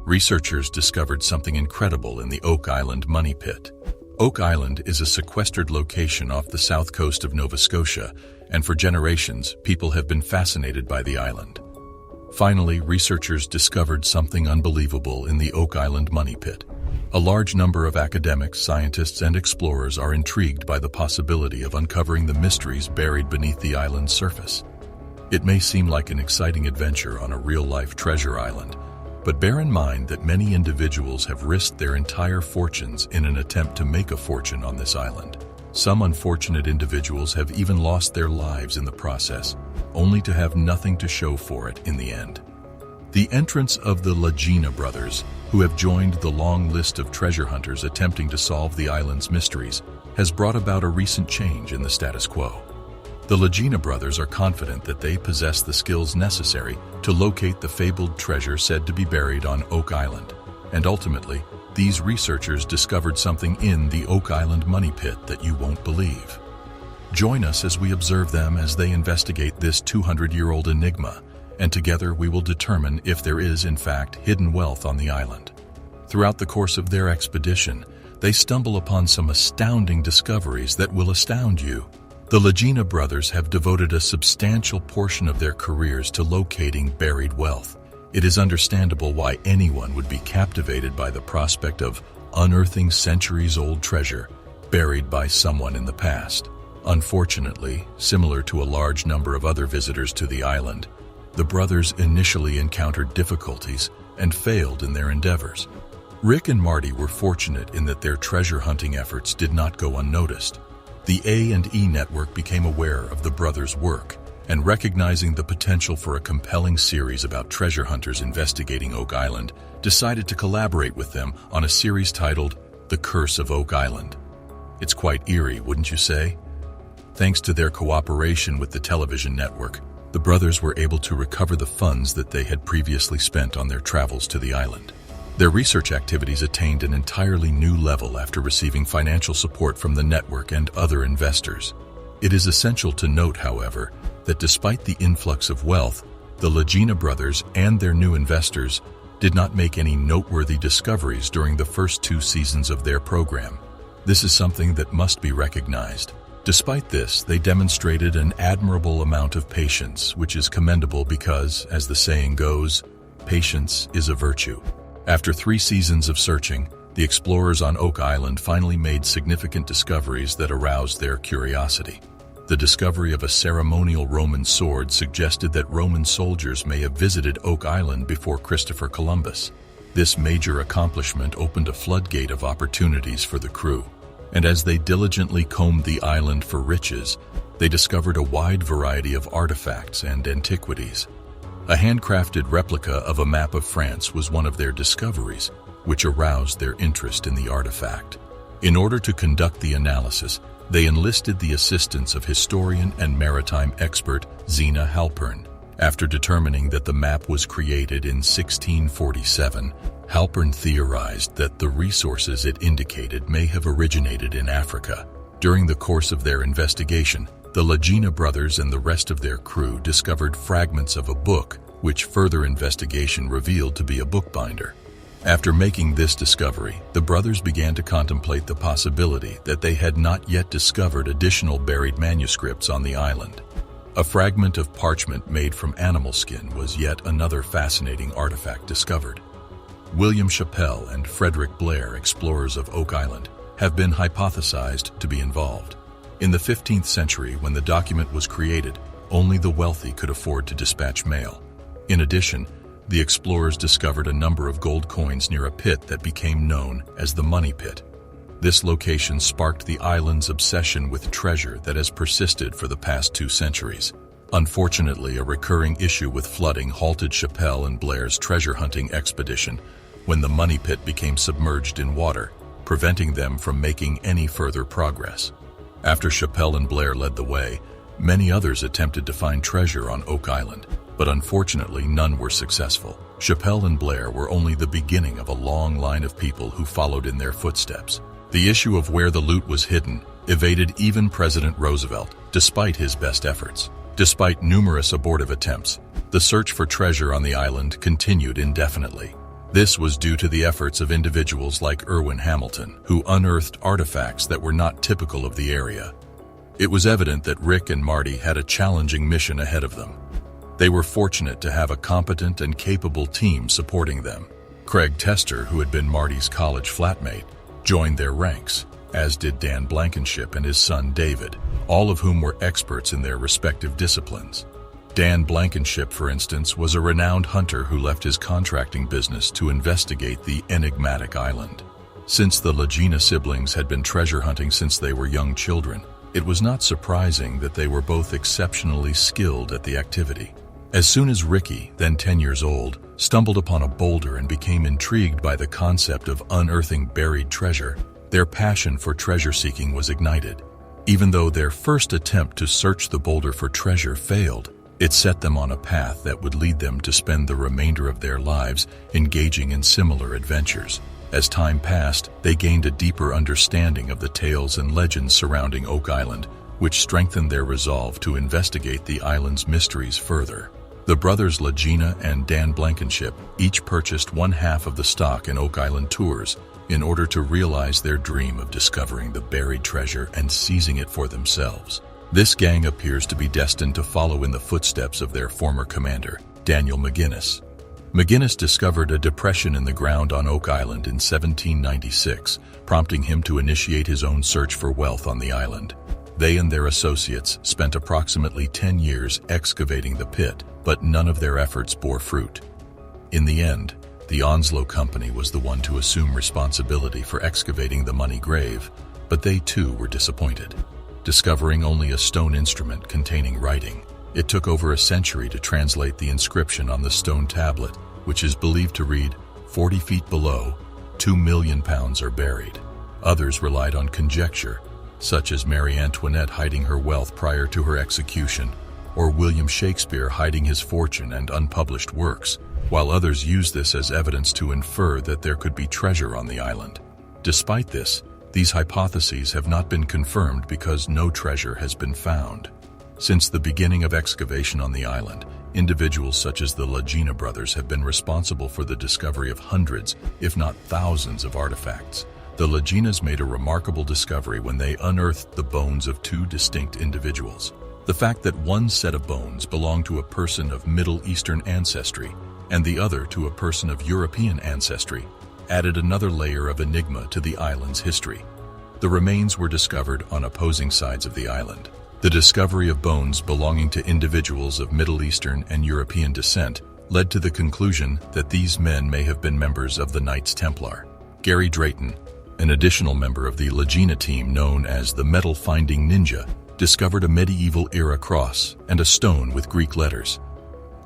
researchers discovered something incredible in the Oak Island money pit. Oak Island is a sequestered location off the south coast of Nova Scotia, and for generations, people have been fascinated by the island. Finally, researchers discovered something unbelievable in the Oak Island money pit. A large number of academics, scientists, and explorers are intrigued by the possibility of uncovering the mysteries buried beneath the island's surface. It may seem like an exciting adventure on a real-life treasure island, but bear in mind that many individuals have risked their entire fortunes in an attempt to make a fortune on this island. Some unfortunate individuals have even lost their lives in the process, only to have nothing to show for it in the end. The entrance of the Lagena brothers, who have joined the long list of treasure hunters attempting to solve the island's mysteries, has brought about a recent change in the status quo. The Lagena brothers are confident that they possess the skills necessary to locate the fabled treasure said to be buried on Oak Island, and ultimately, these researchers discovered something in the Oak Island money pit that you won't believe. Join us as we observe them as they investigate this 200-year-old enigma, and together we will determine if there is, in fact, hidden wealth on the island. Throughout the course of their expedition, they stumble upon some astounding discoveries that will astound you. The Lagena brothers have devoted a substantial portion of their careers to locating buried wealth. It is understandable why anyone would be captivated by the prospect of unearthing centuries-old treasure buried by someone in the past. Unfortunately, similar to a large number of other visitors to the island, the brothers initially encountered difficulties and failed in their endeavors. Rick and Marty were fortunate in that their treasure hunting efforts did not go unnoticed. The A&E network became aware of the brothers' work, and recognizing the potential for a compelling series about treasure hunters investigating Oak Island, decided to collaborate with them on a series titled The Curse of Oak Island. It's quite eerie, wouldn't you say? Thanks to their cooperation with the television network, the brothers were able to recover the funds that they had previously spent on their travels to the island. Their research activities attained an entirely new level after receiving financial support from the network and other investors. It is essential to note, however, that despite the influx of wealth, the Lagena brothers and their new investors did not make any noteworthy discoveries during the first 2 seasons of their program. This is something that must be recognized. Despite this, they demonstrated an admirable amount of patience, which is commendable because, as the saying goes, patience is a virtue. After 3 seasons of searching, the explorers on Oak Island finally made significant discoveries that aroused their curiosity. The discovery of a ceremonial Roman sword suggested that Roman soldiers may have visited Oak Island before Christopher Columbus. This major accomplishment opened a floodgate of opportunities for the crew, and as they diligently combed the island for riches, they discovered a wide variety of artifacts and antiquities. A handcrafted replica of a map of France was one of their discoveries, which aroused their interest in the artifact. In order to conduct the analysis, they enlisted the assistance of historian and maritime expert Zena Halpern. After determining that the map was created in 1647, Halpern theorized that the resources it indicated may have originated in Africa. During the course of their investigation, the Lagena brothers and the rest of their crew discovered fragments of a book, which further investigation revealed to be a bookbinder. After making this discovery, the brothers began to contemplate the possibility that they had not yet discovered additional buried manuscripts on the island. A fragment of parchment made from animal skin was yet another fascinating artifact discovered. William Chappell and Frederick Blair, explorers of Oak Island, have been hypothesized to be involved. In the 15th century, when the document was created, only the wealthy could afford to dispatch mail. In addition, the explorers discovered a number of gold coins near a pit that became known as the Money Pit. This location sparked the island's obsession with treasure that has persisted for the past 2 centuries. Unfortunately, a recurring issue with flooding halted Chappell and Blair's treasure hunting expedition when the Money Pit became submerged in water, preventing them from making any further progress. After Chappell and Blair led the way, many others attempted to find treasure on Oak Island, but unfortunately none were successful. Chappell and Blair were only the beginning of a long line of people who followed in their footsteps. The issue of where the loot was hidden evaded even President Roosevelt, despite his best efforts. Despite numerous abortive attempts, the search for treasure on the island continued indefinitely. This was due to the efforts of individuals like Irwin Hamilton, who unearthed artifacts that were not typical of the area. It was evident that Rick and Marty had a challenging mission ahead of them. They were fortunate to have a competent and capable team supporting them. Craig Tester, who had been Marty's college flatmate, joined their ranks, as did Dan Blankenship and his son David, all of whom were experts in their respective disciplines. Dan Blankenship, for instance, was a renowned hunter who left his contracting business to investigate the enigmatic island. Since the Lagena siblings had been treasure hunting since they were young children, it was not surprising that they were both exceptionally skilled at the activity. As soon as Ricky, then 10 years old, stumbled upon a boulder and became intrigued by the concept of unearthing buried treasure, their passion for treasure seeking was ignited. Even though their first attempt to search the boulder for treasure failed, it set them on a path that would lead them to spend the remainder of their lives engaging in similar adventures. As time passed, they gained a deeper understanding of the tales and legends surrounding Oak Island, which strengthened their resolve to investigate the island's mysteries further. The brothers Lagena and Dan Blankenship each purchased one half of the stock in Oak Island Tours in order to realize their dream of discovering the buried treasure and seizing it for themselves. This gang appears to be destined to follow in the footsteps of their former commander, Daniel McGinnis. McGinnis discovered a depression in the ground on Oak Island in 1796, prompting him to initiate his own search for wealth on the island. They and their associates spent approximately 10 years excavating the pit, but none of their efforts bore fruit. In the end, the Onslow Company was the one to assume responsibility for excavating the money grave, but they too were disappointed. Discovering only a stone instrument containing writing, it took over a century to translate the inscription on the stone tablet, which is believed to read, 40 feet below, 2 million pounds are buried. Others relied on conjecture, such as Marie Antoinette hiding her wealth prior to her execution, or William Shakespeare hiding his fortune and unpublished works, while others used this as evidence to infer that there could be treasure on the island. Despite this, these hypotheses have not been confirmed because no treasure has been found. Since the beginning of excavation on the island, individuals such as the Lagena brothers have been responsible for the discovery of hundreds, if not thousands, of artifacts. The Lagenas made a remarkable discovery when they unearthed the bones of two distinct individuals. The fact that one set of bones belonged to a person of Middle Eastern ancestry and the other to a person of European ancestry added another layer of enigma to the island's history. The remains were discovered on opposing sides of the island. The discovery of bones belonging to individuals of Middle Eastern and European descent led to the conclusion that these men may have been members of the Knights Templar. Gary Drayton, an additional member of the Lagena team known as the Metal-Finding Ninja, discovered a medieval-era cross and a stone with Greek letters.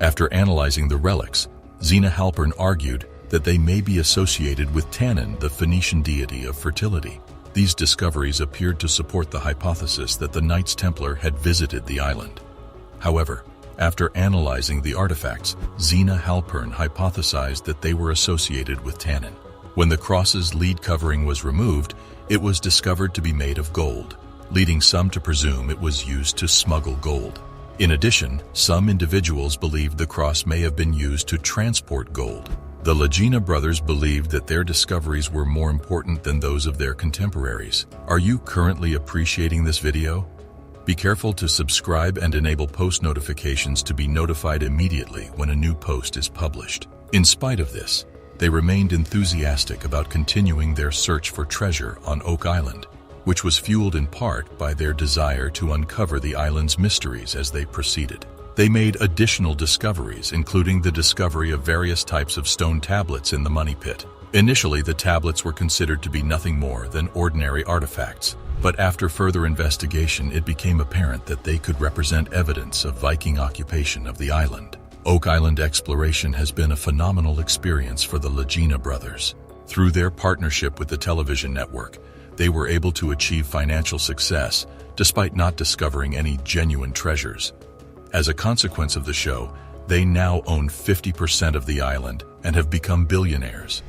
After analyzing the relics, Zena Halpern argued that they may be associated with Tannin, the Phoenician deity of fertility. These discoveries appeared to support the hypothesis that the Knights Templar had visited the island. However, after analyzing the artifacts, Zena Halpern hypothesized that they were associated with Tannin. When the cross's lead covering was removed, it was discovered to be made of gold, leading some to presume it was used to smuggle gold. In addition, some individuals believed the cross may have been used to transport gold. The Lagena brothers believed that their discoveries were more important than those of their contemporaries. Are you currently appreciating this video? Be careful to subscribe and enable post notifications to be notified immediately when a new post is published. In spite of this, they remained enthusiastic about continuing their search for treasure on Oak Island, which was fueled in part by their desire to uncover the island's mysteries as they proceeded. They made additional discoveries, including the discovery of various types of stone tablets in the money pit. Initially, the tablets were considered to be nothing more than ordinary artifacts, but after further investigation, it became apparent that they could represent evidence of Viking occupation of the island. Oak Island exploration has been a phenomenal experience for the Lagena brothers. Through their partnership with the television network, they were able to achieve financial success despite not discovering any genuine treasures. As a consequence of the show, they now own 50% of the island and have become billionaires.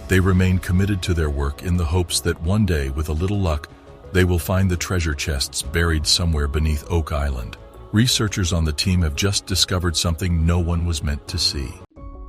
They remain committed to their work in the hopes that one day, with a little luck, they will find the treasure chests buried somewhere beneath Oak Island. Researchers on the team have just discovered something no one was meant to see.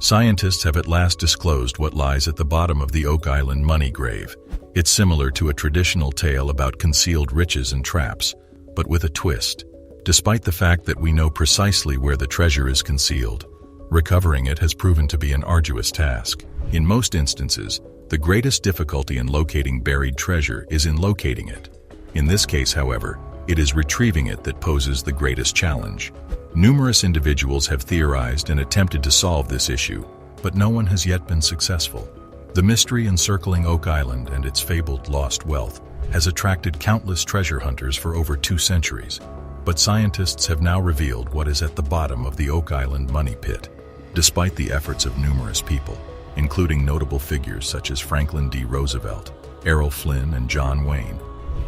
Scientists have at last disclosed what lies at the bottom of the Oak Island money grave. It's similar to a traditional tale about concealed riches and traps, but with a twist. Despite the fact that we know precisely where the treasure is concealed, recovering it has proven to be an arduous task. In most instances, the greatest difficulty in locating buried treasure is in locating it. In this case, however, it is retrieving it that poses the greatest challenge. Numerous individuals have theorized and attempted to solve this issue, but no one has yet been successful. The mystery encircling Oak Island and its fabled lost wealth has attracted countless treasure hunters for over 2 centuries, but scientists have now revealed what is at the bottom of the Oak Island money pit. Despite the efforts of numerous people, including notable figures such as Franklin D. Roosevelt, Errol Flynn, and John Wayne,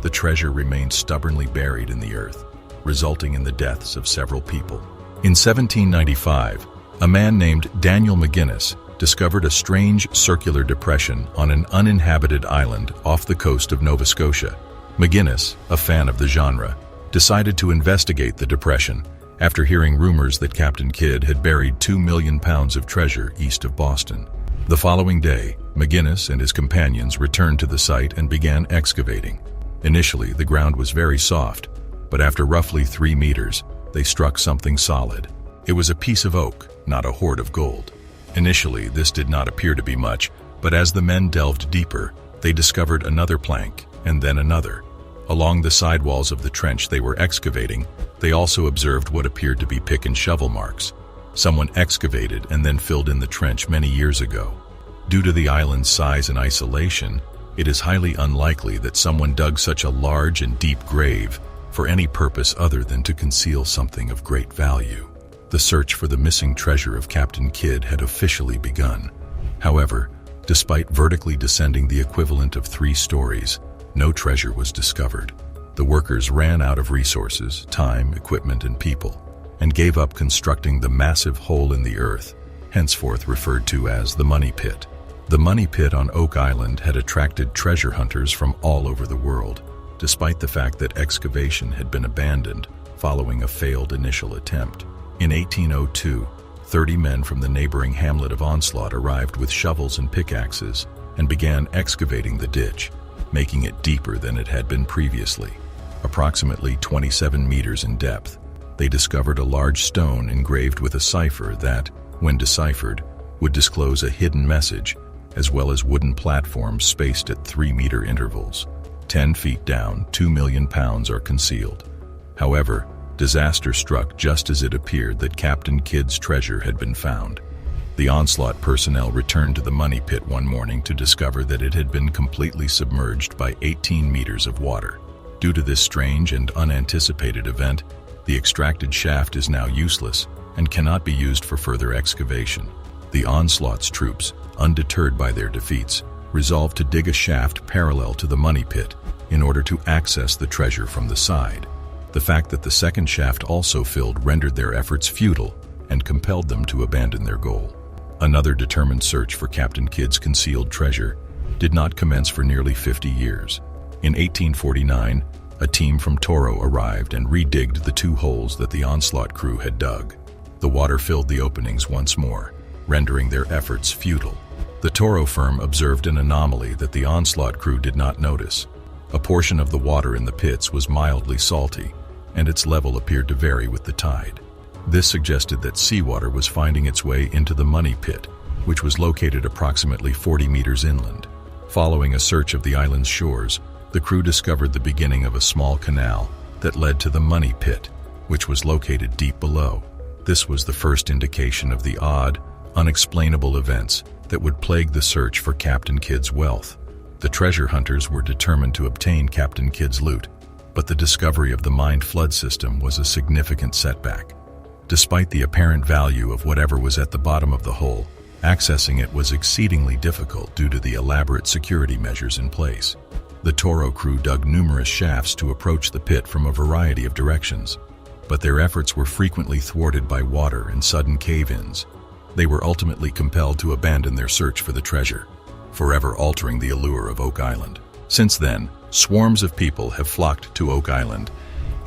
the treasure remains stubbornly buried in the earth, resulting in the deaths of several people. In 1795, a man named Daniel McGinnis discovered a strange circular depression on an uninhabited island off the coast of Nova Scotia. McGinnis, a fan of the genre, decided to investigate the depression after hearing rumors that Captain Kidd had buried 2 million pounds of treasure east of Boston. The following day, McGinnis and his companions returned to the site and began excavating. Initially, the ground was very soft, but after roughly 3 meters, they struck something solid. It was a piece of oak, not a hoard of gold. Initially, this did not appear to be much, but as the men delved deeper, they discovered another plank, and then another. Along the sidewalls of the trench they were excavating, they also observed what appeared to be pick and shovel marks. Someone excavated and then filled in the trench many years ago. Due to the island's size and isolation, it is highly unlikely that someone dug such a large and deep grave for any purpose other than to conceal something of great value. The search for the missing treasure of Captain Kidd had officially begun. However, despite vertically descending the equivalent of 3 stories, no treasure was discovered. The workers ran out of resources, time, equipment, and people, and gave up constructing the massive hole in the earth, henceforth referred to as the Money Pit. The Money Pit on Oak Island had attracted treasure hunters from all over the world, despite the fact that excavation had been abandoned following a failed initial attempt. In 1802, 30 men from the neighboring hamlet of Onslaught arrived with shovels and pickaxes and began excavating the ditch, making it deeper than it had been previously. Approximately 27 meters in depth, they discovered a large stone engraved with a cipher that, when deciphered, would disclose a hidden message, as well as wooden platforms spaced at 3-meter intervals. 10 feet down, 2 million pounds are concealed. However, disaster struck just as it appeared that Captain Kidd's treasure had been found. The Onslaught personnel returned to the money pit one morning to discover that it had been completely submerged by 18 meters of water. Due to this strange and unanticipated event, the extracted shaft is now useless and cannot be used for further excavation. The Onslaught's troops, undeterred by their defeats, resolved to dig a shaft parallel to the money pit in order to access the treasure from the side. The fact that the second shaft also filled rendered their efforts futile and compelled them to abandon their goal. Another determined search for Captain Kidd's concealed treasure did not commence for nearly 50 years. In 1849, a team from Toro arrived and redigged the 2 holes that the Onslaught crew had dug. The water filled the openings once more, rendering their efforts futile. The Toro firm observed an anomaly that the Onslaught crew did not notice. A portion of the water in the pits was mildly salty, and its level appeared to vary with the tide. This suggested that seawater was finding its way into the money pit, which was located approximately 40 meters inland. Following a search of the island's shores, the crew discovered the beginning of a small canal that led to the money pit, which was located deep below. This was the first indication of the odd, unexplainable events that would plague the search for Captain Kidd's wealth. The treasure hunters were determined to obtain Captain Kidd's loot, but the discovery of the mined flood system was a significant setback. Despite the apparent value of whatever was at the bottom of the hole, accessing it was exceedingly difficult due to the elaborate security measures in place. The Toro crew dug numerous shafts to approach the pit from a variety of directions, but their efforts were frequently thwarted by water and sudden cave-ins. They were ultimately compelled to abandon their search for the treasure, forever altering the allure of Oak Island. Since then, swarms of people have flocked to Oak Island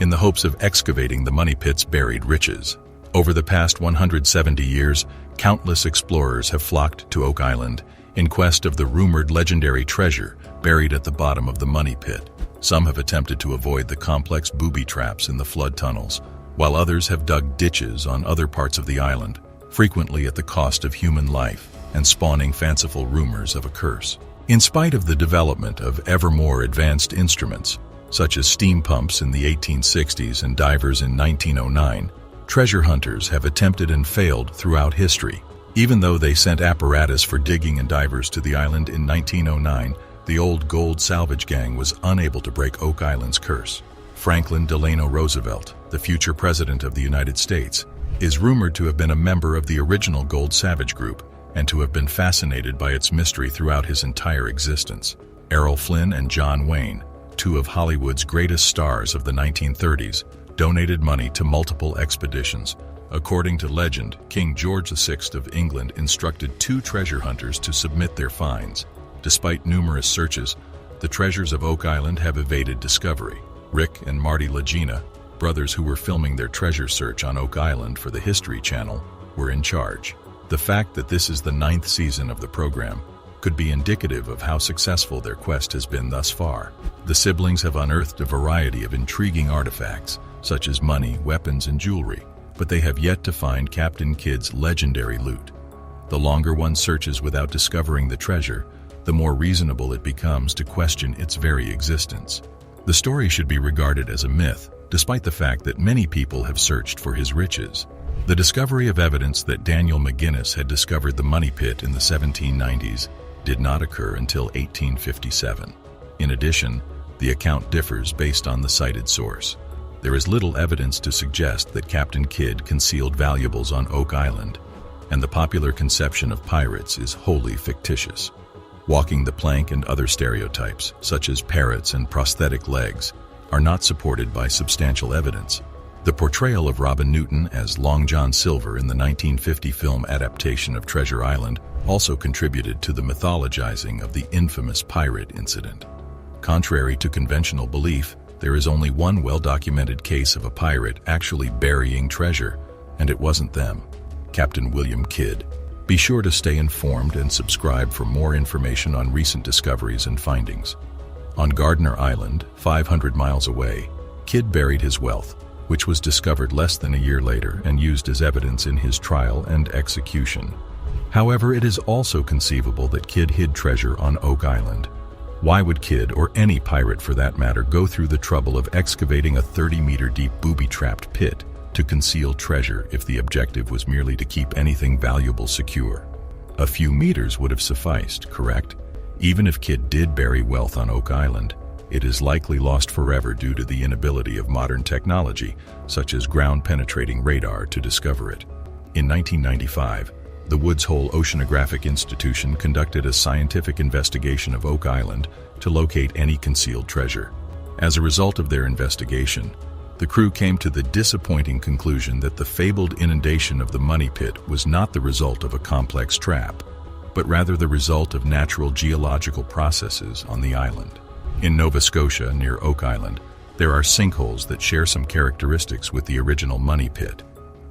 in the hopes of excavating the money pit's buried riches. Over the past 170 years, countless explorers have flocked to Oak Island in quest of the rumored legendary treasure buried at the bottom of the money pit. Some have attempted to avoid the complex booby traps in the flood tunnels, while others have dug ditches on other parts of the island, frequently at the cost of human life and spawning fanciful rumors of a curse. In spite of the development of ever more advanced instruments, such as steam pumps in the 1860s and divers in 1909, treasure hunters have attempted and failed throughout history. Even though they sent apparatus for digging and divers to the island in 1909, the old gold salvage gang was unable to break Oak Island's curse. Franklin Delano Roosevelt, the future president of the United States, is rumored to have been a member of the original Gold Savage group and to have been fascinated by its mystery throughout his entire existence. Errol Flynn and John Wayne, two of Hollywood's greatest stars of the 1930s, donated money to multiple expeditions. According to legend, King George VI of England instructed 2 treasure hunters to submit their finds. Despite numerous searches, the treasures of Oak Island have evaded discovery. Rick and Marty Lagina, brothers who were filming their treasure search on Oak Island for the History Channel, were in charge. The fact that this is the 9th season of the program could be indicative of how successful their quest has been thus far. The siblings have unearthed a variety of intriguing artifacts, such as money, weapons, and jewelry, but they have yet to find Captain Kidd's legendary loot. The longer one searches without discovering the treasure, the more reasonable it becomes to question its very existence. The story should be regarded as a myth, despite the fact that many people have searched for his riches. The discovery of evidence that Daniel McGinnis had discovered the money pit in the 1790s did not occur until 1857. In addition, the account differs based on the cited source. There is little evidence to suggest that Captain Kidd concealed valuables on Oak Island, and the popular conception of pirates is wholly fictitious. Walking the plank and other stereotypes, such as parrots and prosthetic legs, are not supported by substantial evidence. The portrayal of Robin Newton as Long John Silver in the 1950 film adaptation of Treasure Island also contributed to the mythologizing of the infamous pirate incident. Contrary to conventional belief, there is only one well-documented case of a pirate actually burying treasure, and it wasn't them. Captain William Kidd. Be sure to stay informed and subscribe for more information on recent discoveries and findings. On Gardner Island, 500 miles away, Kidd buried his wealth, which was discovered less than a year later and used as evidence in his trial and execution. However, it is also conceivable that Kidd hid treasure on Oak Island. Why would Kidd, or any pirate for that matter, go through the trouble of excavating a 30-meter-deep booby-trapped pit to conceal treasure if the objective was merely to keep anything valuable secure? A few meters would have sufficed, correct? Even if Kidd did bury wealth on Oak Island, it is likely lost forever due to the inability of modern technology, such as ground-penetrating radar, to discover it. In 1995, the Woods Hole Oceanographic Institution conducted a scientific investigation of Oak Island to locate any concealed treasure. As a result of their investigation, the crew came to the disappointing conclusion that the fabled inundation of the money pit was not the result of a complex trap, but rather the result of natural geological processes on the island. In Nova Scotia, near Oak Island, there are sinkholes that share some characteristics with the original money pit.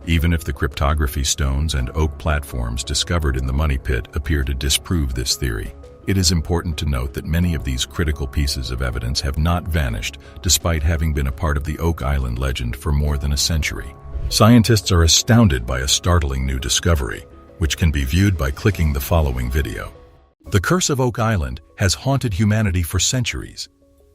Even if the cryptography stones and oak platforms discovered in the money pit appear to disprove this theory, it is important to note that many of these critical pieces of evidence have not vanished despite having been a part of the Oak Island legend for more than a century. Scientists are astounded by a startling new discovery, which can be viewed by clicking the following video. The curse of Oak Island has haunted humanity for centuries.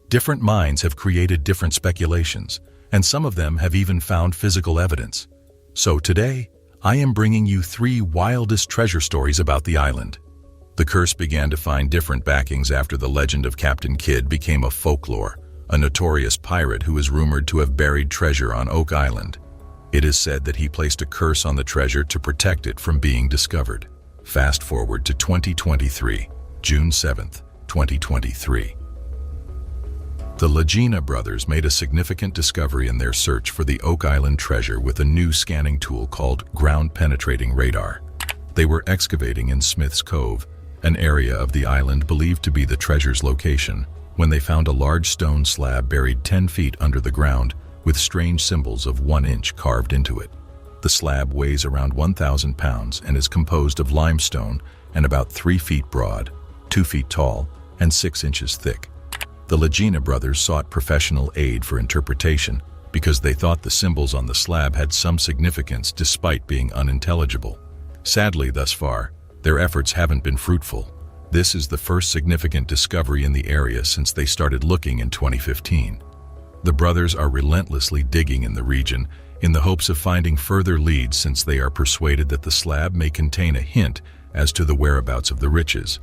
Different minds have created different speculations, and some of them have even found physical evidence. So today, I am bringing you 3 wildest treasure stories about the island. The curse began to find different backings after the legend of Captain Kidd became a folklore, a notorious pirate who is rumored to have buried treasure on Oak Island. It is said that he placed a curse on the treasure to protect it from being discovered. Fast forward to 2023, June 7th, 2023. The Lagena brothers made a significant discovery in their search for the Oak Island treasure with a new scanning tool called ground-penetrating radar. They were excavating in Smith's Cove, an area of the island believed to be the treasure's location, when they found a large stone slab buried 10 feet under the ground with strange symbols of 1 inch carved into it. The slab weighs around 1,000 pounds and is composed of limestone and about 3 feet broad, 2 feet tall, and 6 inches thick. The Lagena brothers sought professional aid for interpretation because they thought the symbols on the slab had some significance despite being unintelligible. Sadly, thus far, their efforts haven't been fruitful. This is the first significant discovery in the area since they started looking in 2015. The brothers are relentlessly digging in the region in the hopes of finding further leads, since they are persuaded that the slab may contain a hint as to the whereabouts of the riches.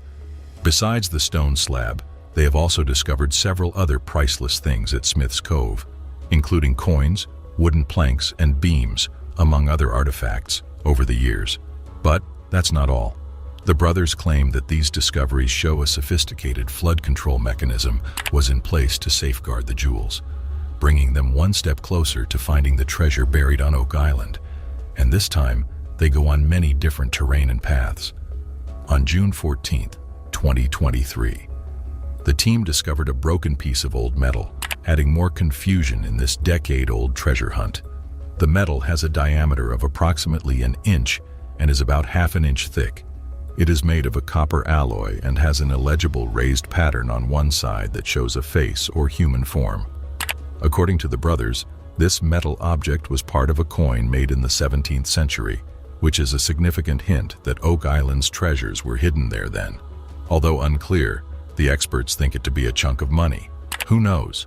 Besides the stone slab, they have also discovered several other priceless things at Smith's Cove, including coins, wooden planks, and beams, among other artifacts, over the years. But that's not all. The brothers claim that these discoveries show a sophisticated flood control mechanism was in place to safeguard the jewels, bringing them one step closer to finding the treasure buried on Oak Island. And this time, they go on many different terrain and paths. On June 14, 2023, the team discovered a broken piece of old metal, adding more confusion in this decade-old treasure hunt. The metal has a diameter of approximately an inch and is about half an inch thick. It is made of a copper alloy and has an illegible raised pattern on one side that shows a face or human form. According to the brothers, this metal object was part of a coin made in the 17th century, which is a significant hint that Oak Island's treasures were hidden there then. Although unclear, the experts think it to be a chunk of money. Who knows?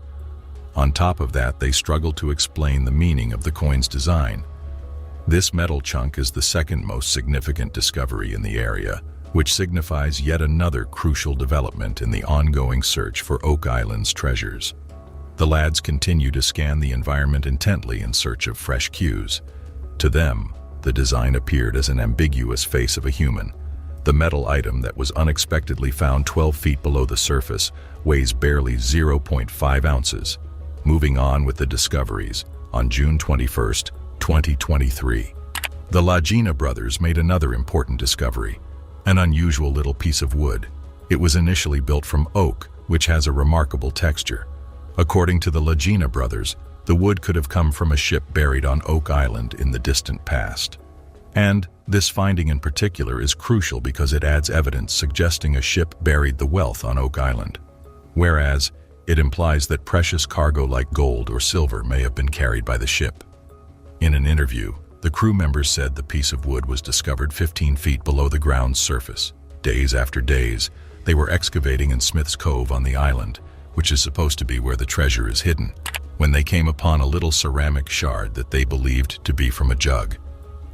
On top of that, they struggle to explain the meaning of the coin's design. This metal chunk is the second most significant discovery in the area, which signifies yet another crucial development in the ongoing search for Oak Island's treasures. The lads continue to scan the environment intently in search of fresh cues. To them, the design appeared as an ambiguous face of a human. The metal item that was unexpectedly found 12 feet below the surface weighs barely 0.5 ounces. Moving on with the discoveries, on June 21, 2023, the Lagena brothers made another important discovery, an unusual little piece of wood. It was initially built from oak, which has a remarkable texture. According to the Lagena brothers, the wood could have come from a ship buried on Oak Island in the distant past. And this finding in particular is crucial because it adds evidence suggesting a ship buried the wealth on Oak Island, whereas it implies that precious cargo like gold or silver may have been carried by the ship. In an interview, the crew members said the piece of wood was discovered 15 feet below the ground's surface. Days after days, they were excavating in Smith's Cove on the island, which is supposed to be where the treasure is hidden, when they came upon a little ceramic shard that they believed to be from a jug.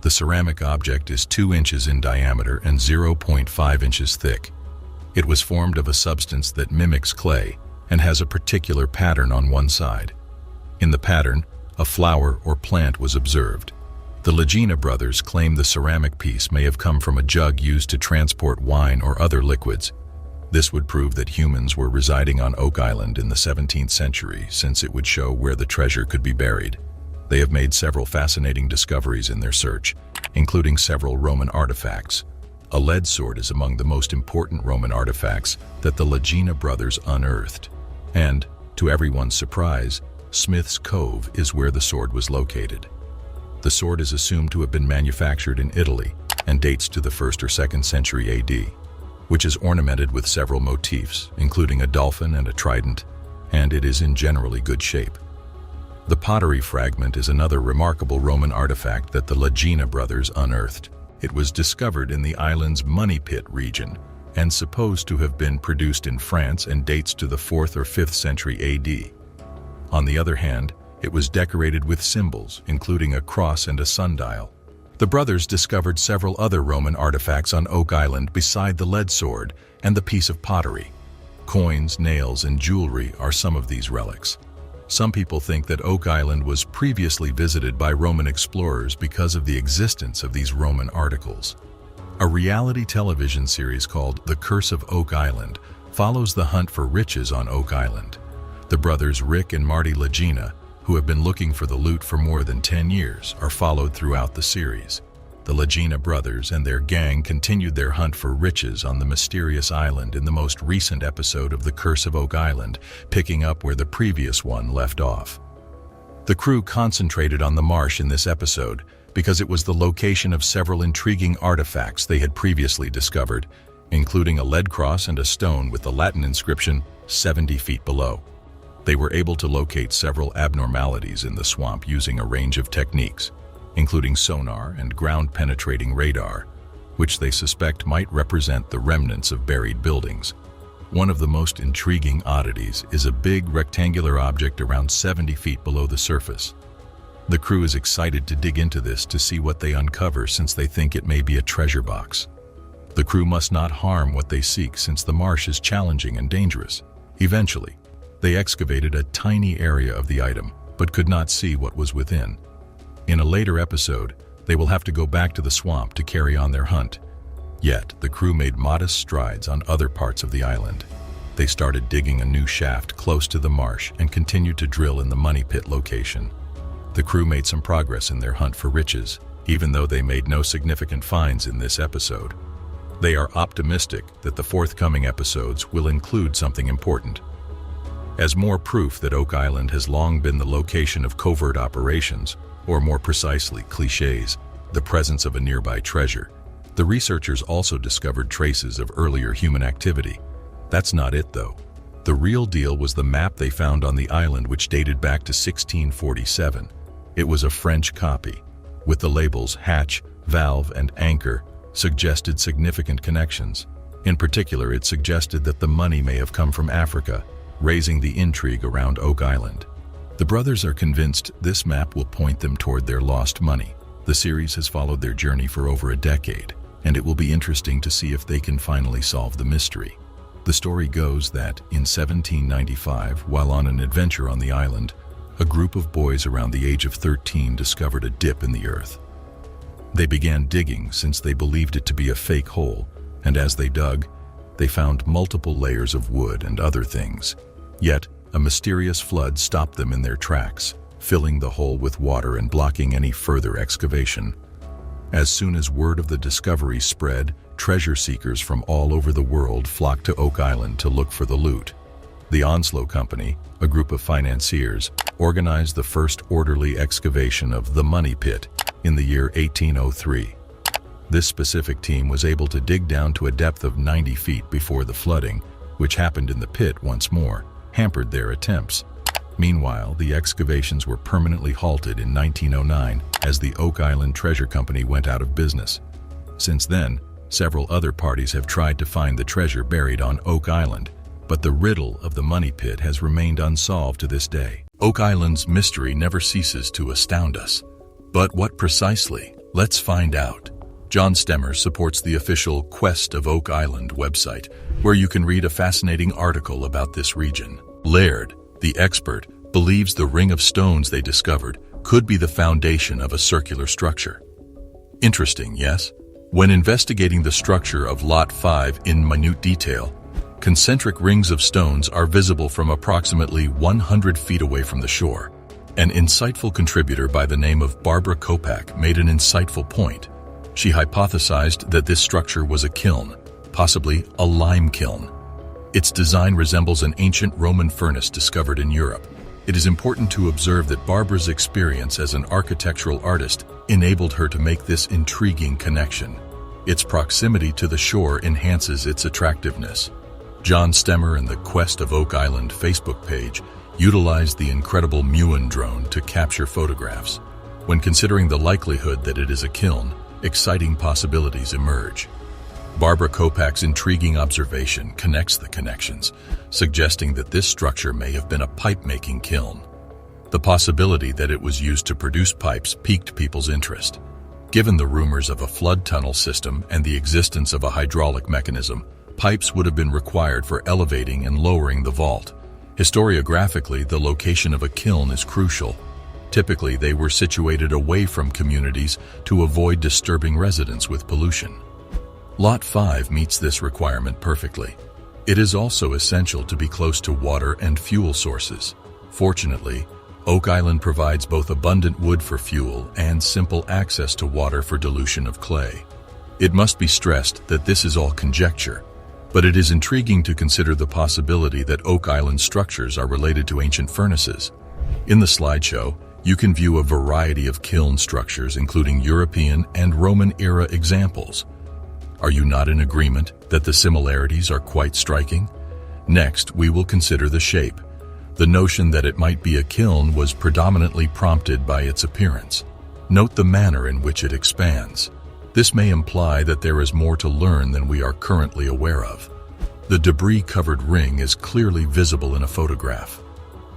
The ceramic object is 2 inches in diameter and 0.5 inches thick. It was formed of a substance that mimics clay and has a particular pattern on one side. In the pattern, a flower or plant was observed. The Lagena brothers claim the ceramic piece may have come from a jug used to transport wine or other liquids. This would prove that humans were residing on Oak Island in the 17th century, since it would show where the treasure could be buried. They have made several fascinating discoveries in their search, including several Roman artifacts. A lead sword is among the most important Roman artifacts that the Lagena brothers unearthed. And, to everyone's surprise, Smith's Cove is where the sword was located. The sword is assumed to have been manufactured in Italy and dates to the 1st or 2nd century AD, which is ornamented with several motifs, including a dolphin and a trident, and it is in generally good shape. The pottery fragment is another remarkable Roman artifact that the Lagena brothers unearthed. It was discovered in the island's Money Pit region and supposed to have been produced in France and dates to the 4th or 5th century AD. On the other hand, it was decorated with symbols, including a cross and a sundial. The brothers discovered several other Roman artifacts on Oak Island beside the lead sword and the piece of pottery. Coins, nails, and jewelry are some of these relics. Some people think that Oak Island was previously visited by Roman explorers because of the existence of these Roman articles. A reality television series called The Curse of Oak Island follows the hunt for riches on Oak Island. The brothers Rick and Marty Lagena, who have been looking for the loot for more than 10 years, are followed throughout the series. The Lagena brothers and their gang continued their hunt for riches on the mysterious island in the most recent episode of The Curse of Oak Island, picking up where the previous one left off. The crew concentrated on the marsh in this episode, because it was the location of several intriguing artifacts they had previously discovered, including a lead cross and a stone with the Latin inscription 70 feet below. They were able to locate several abnormalities in the swamp using a range of techniques, including sonar and ground-penetrating radar, which they suspect might represent the remnants of buried buildings. One of the most intriguing oddities is a big rectangular object around 70 feet below the surface. The crew is excited to dig into this to see what they uncover, since they think it may be a treasure box. The crew must not harm what they seek, since the marsh is challenging and dangerous. Eventually, they excavated a tiny area of the item, but could not see what was within. In a later episode, they will have to go back to the swamp to carry on their hunt. Yet, the crew made modest strides on other parts of the island. They started digging a new shaft close to the marsh and continued to drill in the money pit location. The crew made some progress in their hunt for riches, even though they made no significant finds in this episode. They are optimistic that the forthcoming episodes will include something important. As more proof that Oak Island has long been the location of covert operations, or more precisely, clichés, the presence of a nearby treasure, the researchers also discovered traces of earlier human activity. That's not it, though. The real deal was the map they found on the island, which dated back to 1647. It was a French copy, with the labels hatch, valve, and anchor, suggested significant connections. In particular, it suggested that the money may have come from Africa, raising the intrigue around Oak Island. The brothers are convinced this map will point them toward their lost money. The series has followed their journey for over a decade, and it will be interesting to see if they can finally solve the mystery. The story goes that, in 1795, while on an adventure on the island, a group of boys around the age of 13 discovered a dip in the earth. They began digging since they believed it to be a fake hole, and as they dug, they found multiple layers of wood and other things. Yet, a mysterious flood stopped them in their tracks, filling the hole with water and blocking any further excavation. As soon as word of the discovery spread, treasure seekers from all over the world flocked to Oak Island to look for the loot. The Onslow Company, a group of financiers, organized the first orderly excavation of the Money Pit in the year 1803. This specific team was able to dig down to a depth of 90 feet before the flooding, which happened in the pit once more, hampered their attempts. Meanwhile, the excavations were permanently halted in 1909 as the Oak Island Treasure Company went out of business. Since then, several other parties have tried to find the treasure buried on Oak Island, but the riddle of the money pit has remained unsolved to this day. Oak Island's mystery never ceases to astound us. But what precisely? Let's find out. John Stemmer supports the official Quest of Oak Island website, where you can read a fascinating article about this region. Laird, the expert, believes the ring of stones they discovered could be the foundation of a circular structure. Interesting, yes? When investigating the structure of Lot 5 in minute detail, concentric rings of stones are visible from approximately 100 feet away from the shore. An insightful contributor by the name of Barbara Kopak made an insightful point. She hypothesized that this structure was a kiln, possibly a lime kiln. Its design resembles an ancient Roman furnace discovered in Europe. It is important to observe that Barbara's experience as an architectural artist enabled her to make this intriguing connection. Its proximity to the shore enhances its attractiveness. John Stemmer and the Quest of Oak Island Facebook page utilized the incredible Muon drone to capture photographs. When considering the likelihood that it is a kiln, exciting possibilities emerge. Barbara Kopak's intriguing observation connects the connections, suggesting that this structure may have been a pipe-making kiln. The possibility that it was used to produce pipes piqued people's interest. Given the rumors of a flood tunnel system and the existence of a hydraulic mechanism, pipes would have been required for elevating and lowering the vault. Historiographically, the location of a kiln is crucial. Typically, they were situated away from communities to avoid disturbing residents with pollution. Lot 5 meets this requirement perfectly. It is also essential to be close to water and fuel sources. Fortunately, Oak Island provides both abundant wood for fuel and simple access to water for dilution of clay. It must be stressed that this is all conjecture, but it is intriguing to consider the possibility that Oak Island structures are related to ancient furnaces. In the slideshow, You can view a variety of kiln structures, including European and Roman-era examples. Are you not in agreement that the similarities are quite striking? Next, we will consider the shape. The notion that it might be a kiln was predominantly prompted by its appearance. Note the manner in which it expands. This may imply that there is more to learn than we are currently aware of. The debris-covered ring is clearly visible in a photograph.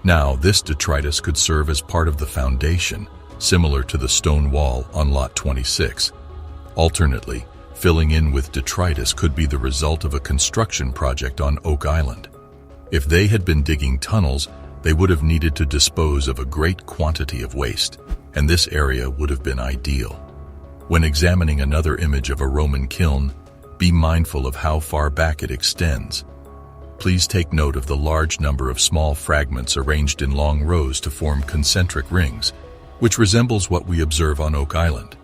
Now, this detritus could serve as part of the foundation, similar to the stone wall on Lot 26. Alternately, filling in with detritus could be the result of a construction project on Oak Island. If they had been digging tunnels, they would have needed to dispose of a great quantity of waste, and this area would have been ideal. When examining another image of a Roman kiln, be mindful of how far back it extends. Please take note of the large number of small fragments arranged in long rows to form concentric rings, which resembles what we observe on Oak Island.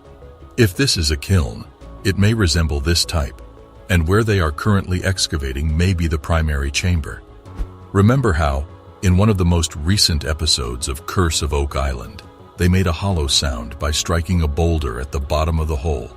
If this is a kiln, it may resemble this type, and where they are currently excavating may be the primary chamber. Remember how, in one of the most recent episodes of Curse of Oak Island, they made a hollow sound by striking a boulder at the bottom of the hole.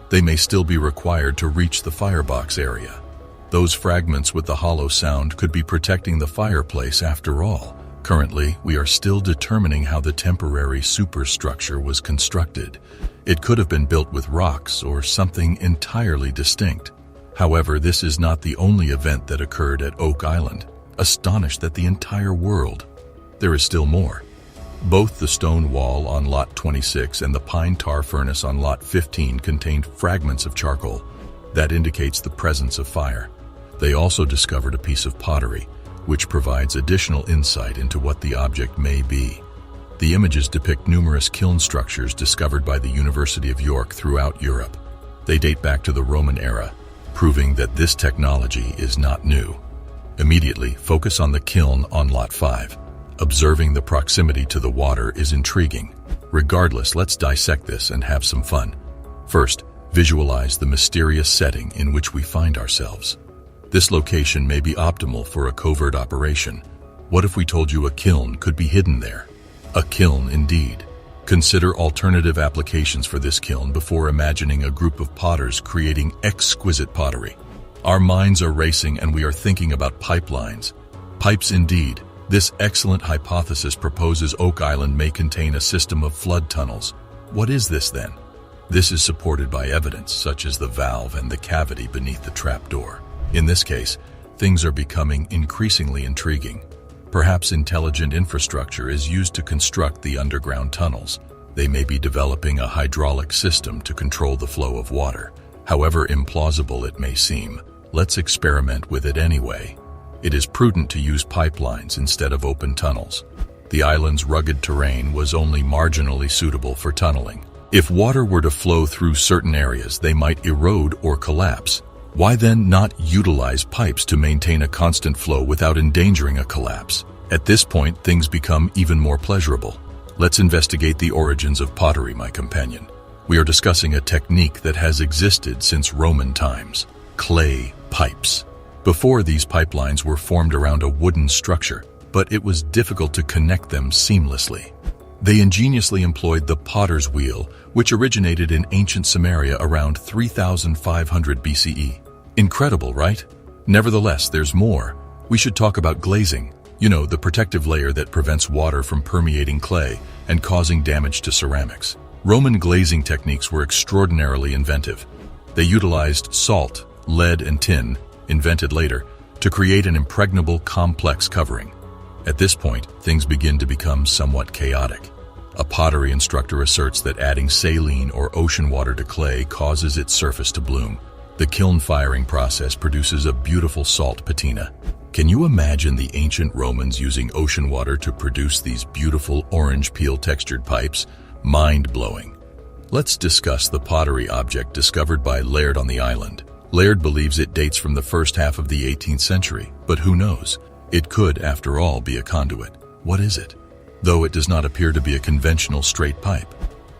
They may still be required to reach the firebox area. Those fragments with the hollow sound could be protecting the fireplace after all. Currently, we are still determining how the temporary superstructure was constructed. It could have been built with rocks or something entirely distinct. However, this is not the only event that occurred at Oak Island. Astonished that the entire world. There is still more. Both the stone wall on Lot 26 and the pine tar furnace on Lot 15 contained fragments of charcoal. That indicates the presence of fire. They also discovered a piece of pottery, which provides additional insight into what the object may be. The images depict numerous kiln structures discovered by the University of York throughout Europe. They date back to the Roman era, proving that this technology is not new. Immediately, focus on the kiln on Lot 5. Observing the proximity to the water is intriguing. Regardless, let's dissect this and have some fun. First, visualize the mysterious setting in which we find ourselves. This location may be optimal for a covert operation. What if we told you a kiln could be hidden there? A kiln indeed. Consider alternative applications for this kiln before imagining a group of potters creating exquisite pottery. Our minds are racing and we are thinking about pipelines. Pipes indeed. This excellent hypothesis proposes Oak Island may contain a system of flood tunnels. What is this then? This is supported by evidence such as the valve and the cavity beneath the trapdoor. In this case, things are becoming increasingly intriguing. Perhaps intelligent infrastructure is used to construct the underground tunnels. They may be developing a hydraulic system to control the flow of water. However implausible it may seem, let's experiment with it anyway. It is prudent to use pipelines instead of open tunnels. The island's rugged terrain was only marginally suitable for tunneling. If water were to flow through certain areas, they might erode or collapse. Why then not utilize pipes to maintain a constant flow without endangering a collapse? At this point, things become even more pleasurable. Let's investigate the origins of pottery, my companion. We are discussing a technique that has existed since Roman times: clay pipes. Before, these pipelines were formed around a wooden structure, but it was difficult to connect them seamlessly. They ingeniously employed the potter's wheel, which originated in ancient Samaria around 3500 BCE. Incredible, right? Nevertheless, there's more. We should talk about glazing. You know, the protective layer that prevents water from permeating clay and causing damage to ceramics. Roman glazing techniques were extraordinarily inventive. They utilized salt, lead, and tin, invented later, to create an impregnable, complex covering. At this point, things begin to become somewhat chaotic. A pottery instructor asserts that adding saline or ocean water to clay causes its surface to bloom. The kiln firing process produces a beautiful salt patina. Can you imagine the ancient Romans using ocean water to produce these beautiful orange peel textured pipes? Mind-blowing. Let's discuss the pottery object discovered by Laird on the island. Laird believes it dates from the first half of the 18th century, but who knows? It could, after all, be a conduit. What is it? Though it does not appear to be a conventional straight pipe.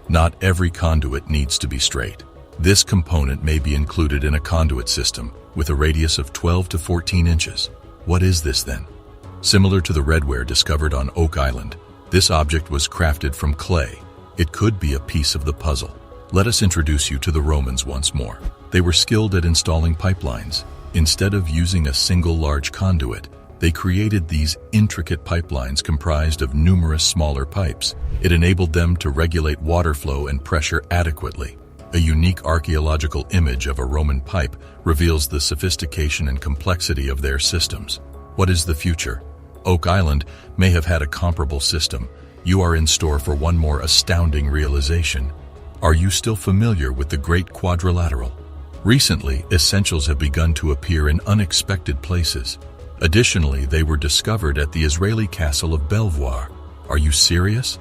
Not every conduit needs to be straight. This component may be included in a conduit system with a radius of 12 to 14 inches. What is this then? Similar to the redware discovered on Oak Island, This object was crafted from clay. It could be a piece of the puzzle. Let us introduce you to the Romans once more. They were skilled at installing pipelines. Instead of using a single large conduit, they created these intricate pipelines comprised of numerous smaller pipes. It enabled them to regulate water flow and pressure adequately. A unique archaeological image of a Roman pipe reveals the sophistication and complexity of their systems. What is the future? Oak Island may have had a comparable system. You are in store for one more astounding realization. Are you still familiar with the Great Quadrilateral? Recently, essentials have begun to appear in unexpected places. Additionally, they were discovered at the Israeli castle of Belvoir. Are you serious?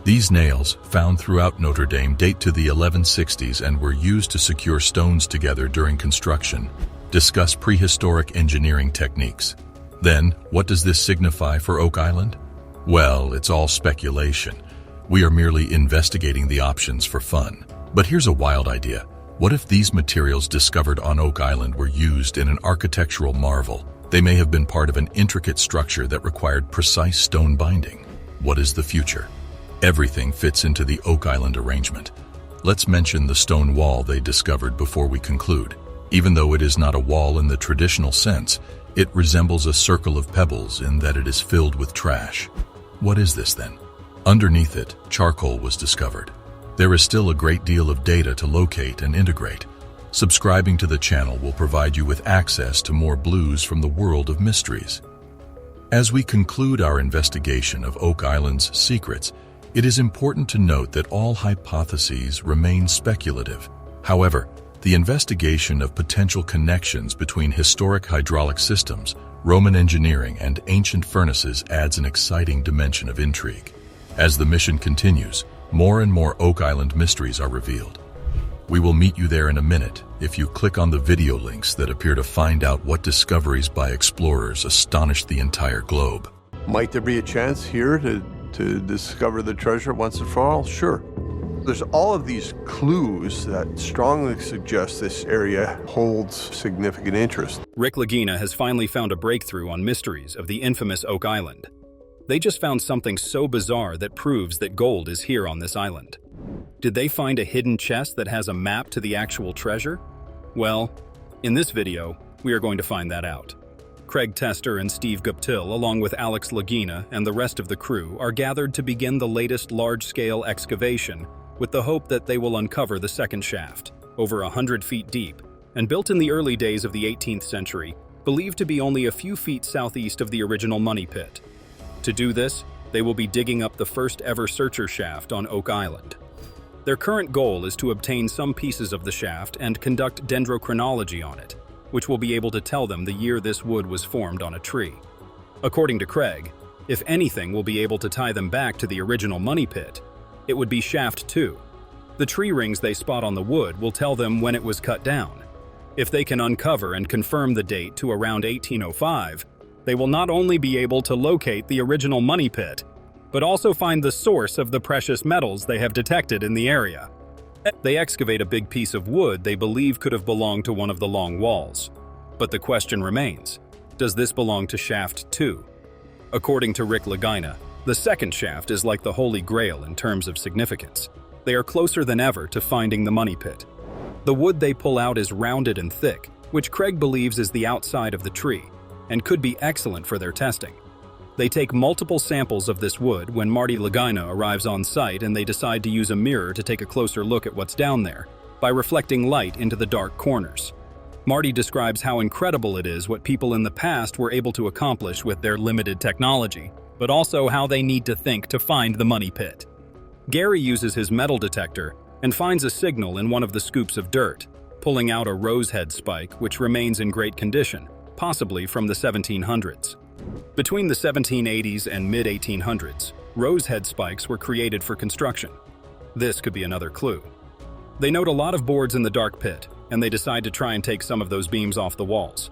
These nails, found throughout Notre Dame, date to the 1160s and were used to secure stones together during construction. Discuss prehistoric engineering techniques. Then, what does this signify for Oak Island? Well, it's all speculation. We are merely investigating the options for fun. But here's a wild idea. What if these materials discovered on Oak Island were used in an architectural marvel? They may have been part of an intricate structure that required precise stone binding. What is the future? Everything fits into the Oak Island arrangement. Let's mention the stone wall they discovered before we conclude. Even though it is not a wall in the traditional sense, it resembles a circle of pebbles in that it is filled with trash. What is this then? Underneath it, charcoal was discovered. There is still a great deal of data to locate and integrate. Subscribing to the channel will provide you with access to more blues from the world of mysteries. As we conclude our investigation of Oak Island's secrets, it is important to note that all hypotheses remain speculative. However, the investigation of potential connections between historic hydraulic systems, Roman engineering, and ancient furnaces adds an exciting dimension of intrigue. As the mission continues, more and more Oak Island mysteries are revealed. We will meet you there in a minute if you click on the video links that appear to find out what discoveries by explorers astonished the entire globe. Might there be a chance here to discover the treasure once and for all? Sure. There's all of these clues that strongly suggest this area holds significant interest. Rick Lagina has finally found a breakthrough on mysteries of the infamous Oak Island. They just found something so bizarre that proves that gold is here on this island. Did they find a hidden chest that has a map to the actual treasure? Well, in this video, we are going to find that out. Craig Tester and Steve Guptill, along with Alex Lagina and the rest of the crew, are gathered to begin the latest large-scale excavation with the hope that they will uncover the second shaft, over 100 feet deep, and built in the early days of the 18th century, believed to be only a few feet southeast of the original money pit. To do this, they will be digging up the first ever searcher shaft on Oak Island. Their current goal is to obtain some pieces of the shaft and conduct dendrochronology on it, which will be able to tell them the year this wood was formed on a tree. According to Craig, if anything will be able to tie them back to the original money pit, it would be shaft 2. The tree rings they spot on the wood will tell them when it was cut down. If they can uncover and confirm the date to around 1805, they will not only be able to locate the original money pit, but also find the source of the precious metals they have detected in the area. They excavate a big piece of wood they believe could have belonged to one of the long walls. But the question remains, does this belong to shaft 2? According to Rick Lagina, the second shaft is like the Holy Grail in terms of significance. They are closer than ever to finding the money pit. The wood they pull out is rounded and thick, which Craig believes is the outside of the tree, and could be excellent for their testing. They take multiple samples of this wood when Marty Lagina arrives on site, and they decide to use a mirror to take a closer look at what's down there, by reflecting light into the dark corners. Marty describes how incredible it is what people in the past were able to accomplish with their limited technology, but also how they need to think to find the money pit. Gary uses his metal detector and finds a signal in one of the scoops of dirt, pulling out a rosehead spike which remains in great condition, possibly from the 1700s. Between the 1780s and mid-1800s, rosehead spikes were created for construction. This could be another clue. They note a lot of boards in the dark pit, and they decide to try and take some of those beams off the walls.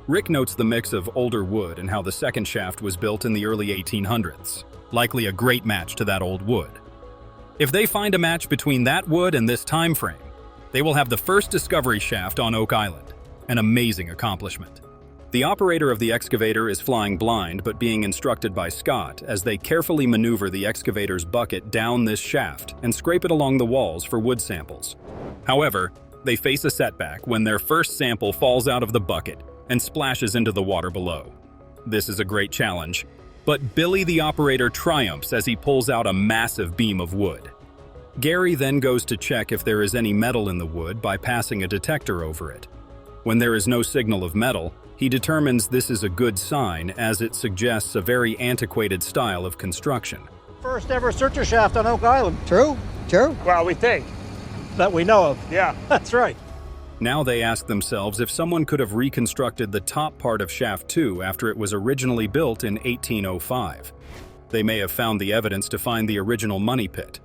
Rick notes the mix of older wood and how the second shaft was built in the early 1800s, likely a great match to that old wood. If they find a match between that wood and this time frame, they will have the first discovery shaft on Oak Island, an amazing accomplishment. The operator of the excavator is flying blind but being instructed by Scott as they carefully maneuver the excavator's bucket down this shaft and scrape it along the walls for wood samples. However, they face a setback when their first sample falls out of the bucket and splashes into the water below. This is a great challenge, but Billy the operator triumphs as he pulls out a massive beam of wood. Gary then goes to check if there is any metal in the wood by passing a detector over it. When there is no signal of metal, he determines this is a good sign as it suggests a very antiquated style of construction. First ever searcher shaft on Oak Island. True? Well, we think. That we know of. Yeah, that's right. Now they ask themselves if someone could have reconstructed the top part of Shaft 2 after it was originally built in 1805. They may have found the evidence to find the original money pit.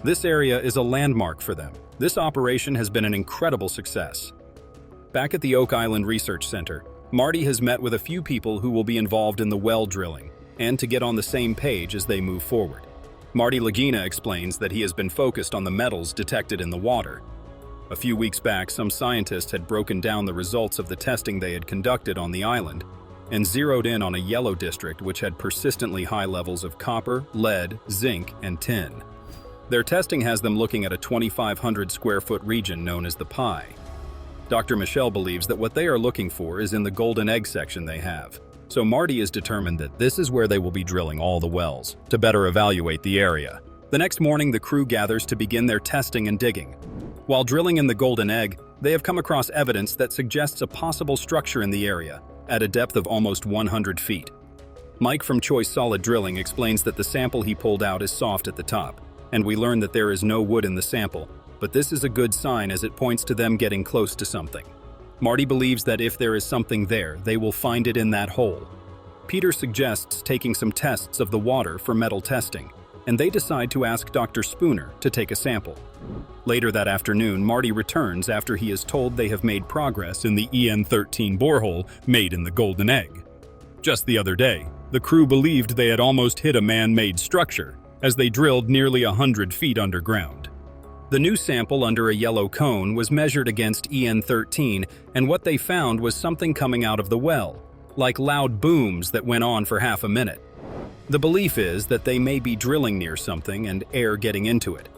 This area is a landmark for them. This operation has been an incredible success. Back at the Oak Island Research Center, Marty has met with a few people who will be involved in the well drilling and to get on the same page as they move forward. Marty Lagena explains that he has been focused on the metals detected in the water. A few weeks back, some scientists had broken down the results of the testing they had conducted on the island and zeroed in on a yellow district which had persistently high levels of copper, lead, zinc, and tin. Their testing has them looking at a 2,500 square foot region known as the Pie. Dr. Michelle believes that what they are looking for is in the golden egg section they have. So Marty is determined that this is where they will be drilling all the wells, to better evaluate the area. The next morning, the crew gathers to begin their testing and digging. While drilling in the golden egg, they have come across evidence that suggests a possible structure in the area, at a depth of almost 100 feet. Mike from Choice Solid Drilling explains that the sample he pulled out is soft at the top, and we learn that there is no wood in the sample, but this is a good sign as it points to them getting close to something. Marty believes that if there is something there, they will find it in that hole. Peter suggests taking some tests of the water for metal testing, and they decide to ask Dr. Spooner to take a sample. Later that afternoon, Marty returns after he is told they have made progress in the EN13 borehole made in the golden egg. Just the other day, the crew believed they had almost hit a man-made structure as they drilled nearly 100 feet underground. The new sample under a yellow cone was measured against EN13, and what they found was something coming out of the well, like loud booms that went on for half a minute. The belief is that they may be drilling near something and air getting into it.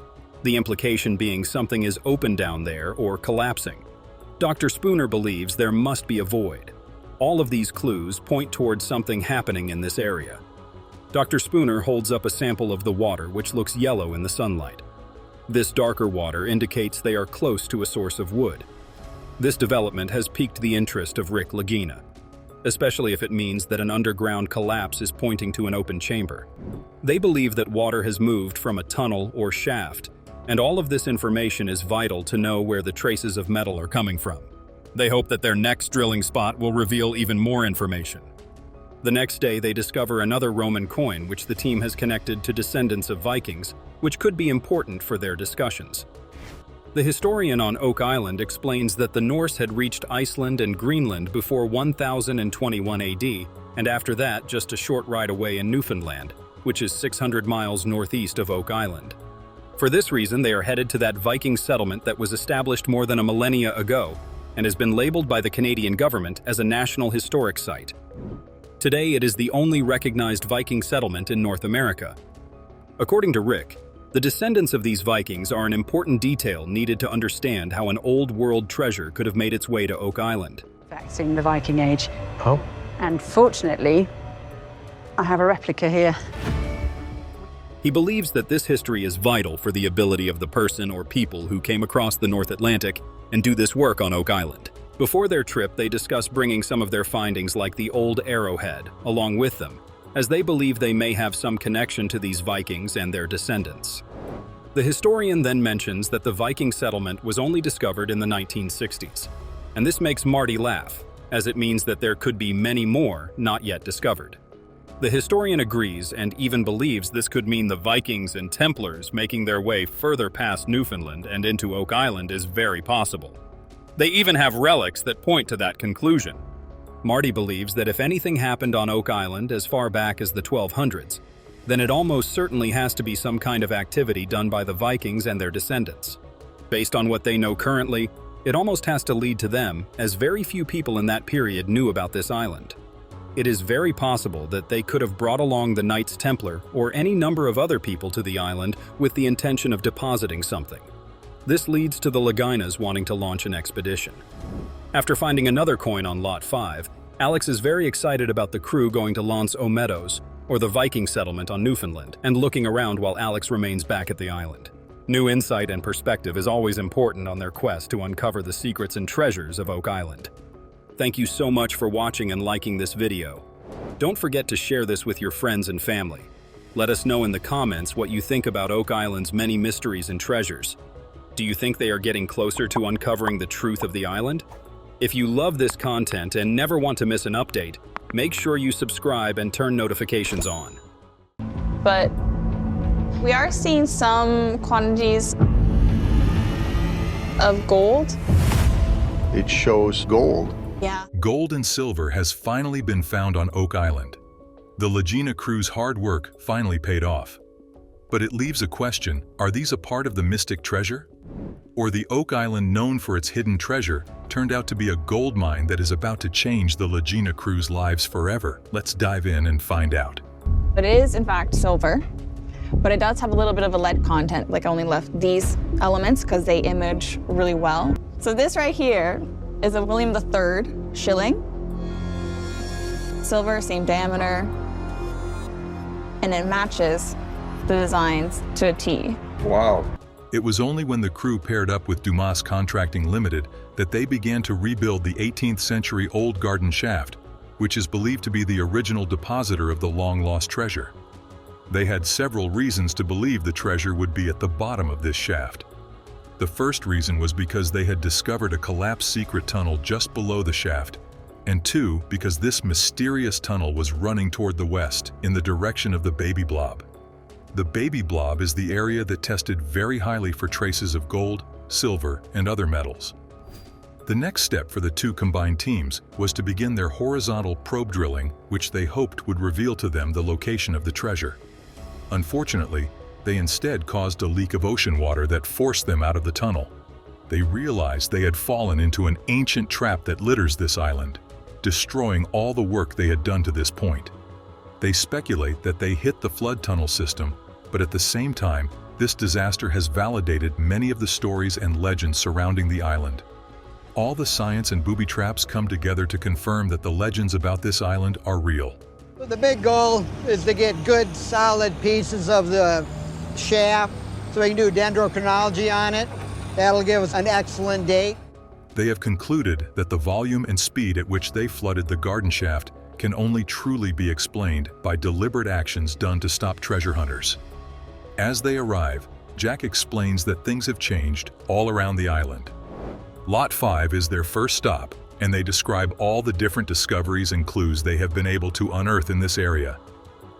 The implication being something is open down there or collapsing. Dr. Spooner believes there must be a void. All of these clues point towards something happening in this area. Dr. Spooner holds up a sample of the water which looks yellow in the sunlight. This darker water indicates they are close to a source of wood. This development has piqued the interest of Rick Lagena, especially if it means that an underground collapse is pointing to an open chamber. They believe that water has moved from a tunnel or shaft, and all of this information is vital to know where the traces of metal are coming from. They hope that their next drilling spot will reveal even more information. The next day, they discover another Roman coin which the team has connected to descendants of Vikings, which could be important for their discussions. The historian on Oak Island explains that the Norse had reached Iceland and Greenland before 1021 AD, and after that just a short ride away in Newfoundland, which is 600 miles northeast of Oak Island. For this reason, they are headed to that Viking settlement that was established more than a millennia ago and has been labeled by the Canadian government as a National Historic Site. Today, it is the only recognized Viking settlement in North America. According to Rick, the descendants of these Vikings are an important detail needed to understand how an old world treasure could have made its way to Oak Island. In the Viking Age. Oh. And fortunately, I have a replica here. He believes that this history is vital for the ability of the person or people who came across the North Atlantic and do this work on Oak Island. Before their trip, they discuss bringing some of their findings like the old arrowhead along with them, as they believe they may have some connection to these Vikings and their descendants. The historian then mentions that the Viking settlement was only discovered in the 1960s, and this makes Marty laugh, as it means that there could be many more not yet discovered. The historian agrees and even believes this could mean the Vikings and Templars making their way further past Newfoundland and into Oak Island is very possible. They even have relics that point to that conclusion. Marty believes that if anything happened on Oak Island as far back as the 1200s, then it almost certainly has to be some kind of activity done by the Vikings and their descendants. Based on what they know currently, It almost has to lead to them, as very few people in that period knew about this island. It is very possible that they could have brought along the Knights Templar or any number of other people to the island with the intention of depositing something. This leads to the Laginas wanting to launch an expedition. After finding another coin on Lot 5, Alex is very excited about the crew going to Lance aux Meadows, or the Viking settlement on Newfoundland, and looking around while Alex remains back at the island. New insight and perspective is always important on their quest to uncover the secrets and treasures of Oak Island. Thank you so much for watching and liking this video. Don't forget to share this with your friends and family. Let us know in the comments what you think about Oak Island's many mysteries and treasures. Do you think they are getting closer to uncovering the truth of the island? If you love this content and never want to miss an update, make sure you subscribe and turn notifications on. But we are seeing some quantities of gold. It shows gold. Yeah. Gold and silver has finally been found on Oak Island. The Lagena crew's hard work finally paid off. But it leaves a question: are these a part of the mystic treasure? Or the Oak Island, known for its hidden treasure, turned out to be a gold mine that is about to change the Lagena crew's lives forever? Let's dive in and find out. But it is, in fact, silver. But it does have a little bit of a lead content. Like, I only left these elements because they image really well. So this right here is a William III shilling. Silver, same diameter. And it matches the designs to a T. Wow. It was only when the crew paired up with Dumas Contracting Limited that they began to rebuild the 18th century old garden shaft, which is believed to be the original depositor of the long-lost treasure. They had several reasons to believe the treasure would be at the bottom of this shaft. The first reason was because they had discovered a collapsed secret tunnel just below the shaft, and two, because this mysterious tunnel was running toward the west, in the direction of the baby blob. The baby blob is the area that tested very highly for traces of gold, silver, and other metals. The next step for the two combined teams was to begin their horizontal probe drilling, which they hoped would reveal to them the location of the treasure. Unfortunately, they instead caused a leak of ocean water that forced them out of the tunnel. They realized they had fallen into an ancient trap that litters this island, destroying all the work they had done to this point. They speculate that they hit the flood tunnel system, but at the same time, this disaster has validated many of the stories and legends surrounding the island. All the science and booby traps come together to confirm that the legends about this island are real. The big goal is to get good, solid pieces of the shaft so we can do dendrochronology on it. That'll give us an excellent date. They have concluded that the volume and speed at which they flooded the garden shaft can only truly be explained by deliberate actions done to stop treasure hunters. As they arrive, Jack explains that things have changed all around the island. Lot 5 is their first stop, and they describe all the different discoveries and clues they have been able to unearth in this area.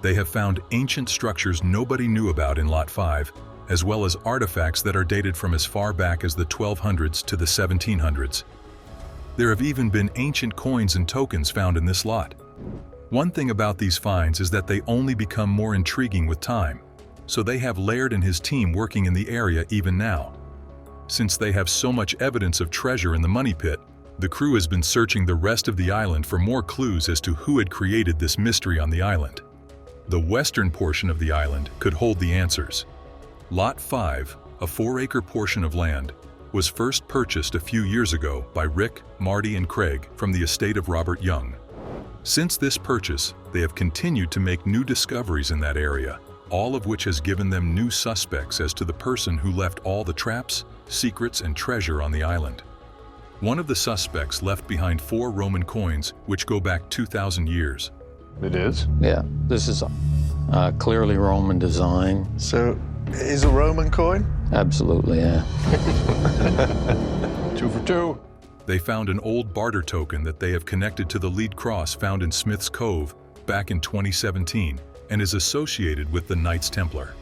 They have found ancient structures nobody knew about in Lot 5, as well as artifacts that are dated from as far back as the 1200s to the 1700s. There have even been ancient coins and tokens found in this lot. One thing about these finds is that they only become more intriguing with time, so they have Laird and his team working in the area even now. Since they have so much evidence of treasure in the money pit, the crew has been searching the rest of the island for more clues as to who had created this mystery on the island. The western portion of the island could hold the answers. Lot 5, a 4-acre portion of land, was first purchased a few years ago by Rick, Marty, and Craig from the estate of Robert Young. Since this purchase, they have continued to make new discoveries in that area, all of which has given them new suspects as to the person who left all the traps, secrets, and treasure on the island. One of the suspects left behind 4 Roman coins, which go back 2,000 years. It is? Yeah, this is clearly Roman design. So, is a Roman coin? Absolutely, yeah. 2 for 2. They found an old barter token that they have connected to the lead cross found in Smith's Cove back in 2017 and is associated with the Knights Templar.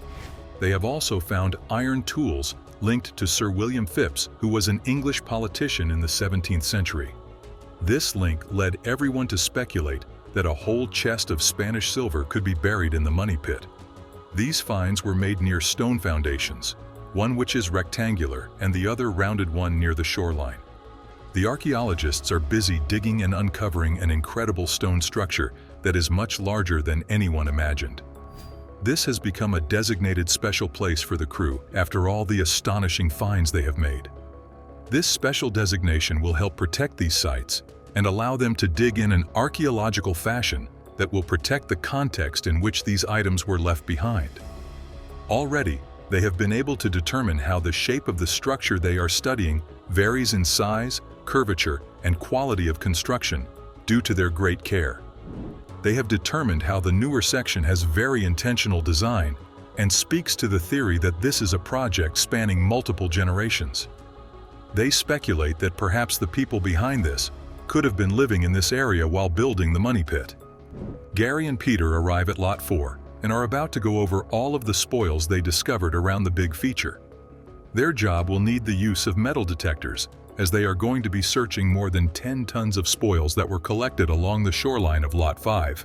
They have also found iron tools linked to Sir William Phipps, who was an English politician in the 17th century. This link led everyone to speculate that a whole chest of Spanish silver could be buried in the money pit. These finds were made near stone foundations, one which is rectangular and the other rounded one near the shoreline. The archaeologists are busy digging and uncovering an incredible stone structure that is much larger than anyone imagined. This has become a designated special place for the crew after all the astonishing finds they have made. This special designation will help protect these sites and allow them to dig in an archaeological fashion that will protect the context in which these items were left behind. Already, they have been able to determine how the shape of the structure they are studying varies in size, curvature, and quality of construction due to their great care. They have determined how the newer section has very intentional design and speaks to the theory that this is a project spanning multiple generations. They speculate that perhaps the people behind this could have been living in this area while building the money pit. Gary and Peter arrive at Lot 4 and are about to go over all of the spoils they discovered around the big feature. Their job will need the use of metal detectors, as they are going to be searching more than 10 tons of spoils that were collected along the shoreline of Lot 5.